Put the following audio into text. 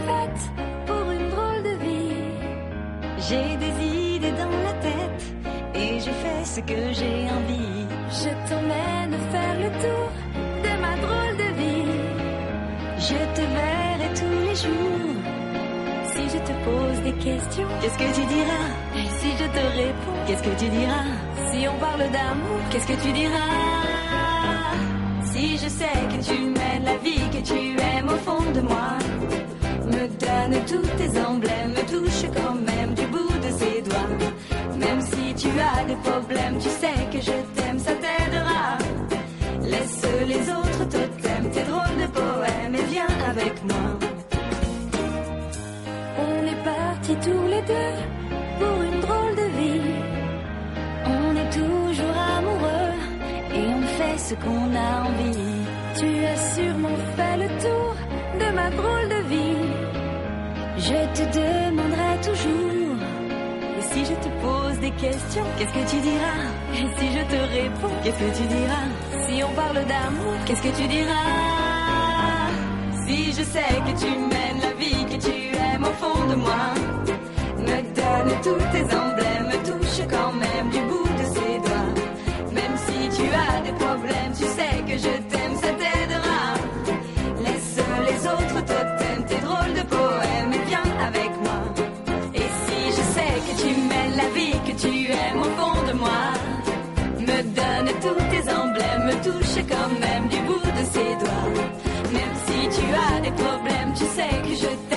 faite pour une drôle de vie. J'ai des idées dans la tête et je fais ce que j'ai envie. Je t'emmène faire le tour de ma drôle de vie. Je te verrai tous les jours. Si je te pose des questions, qu'est-ce que tu diras? Et si je te réponds, qu'est-ce que tu diras? Si on parle d'amour, qu'est-ce que tu diras? Si je sais que tu mènes la vie que tu aimes au fond de moi, me donne tous tes emblèmes, me touche quand même du bout de ses doigts. Même si tu as des problèmes, tu sais que je t'aime, ça t'aidera. Laisse les autres totems, tes drôles de poèmes et viens avec moi. On est partis tous les deux pour une drôle de vie. On est toujours amoureux et on fait ce qu'on a envie. Tu as sûrement fait le tour de ma drôle de vie. Je te demanderai toujours. Et si je te pose des questions, qu'est-ce que tu diras? Et si je te réponds, qu'est-ce que tu diras? Si on parle d'amour, qu'est-ce que tu diras? Si je sais que tu mènes la vie que tu aimes au fond de moi, me donne tous tes emblèmes, me touche quand même du bout de ses doigts. Même si tu as des problèmes, tu sais que je t'aime, ça t'aidera. Laisse les autres totems, tes drôles de poèmes et viens avec moi. Et si je sais que tu mènes la vie que tu aimes au fond de moi, me donne tous tes emblèmes, me touche quand même du bout de ses doigts. Même si tu as des problèmes, tu sais que je t'aime.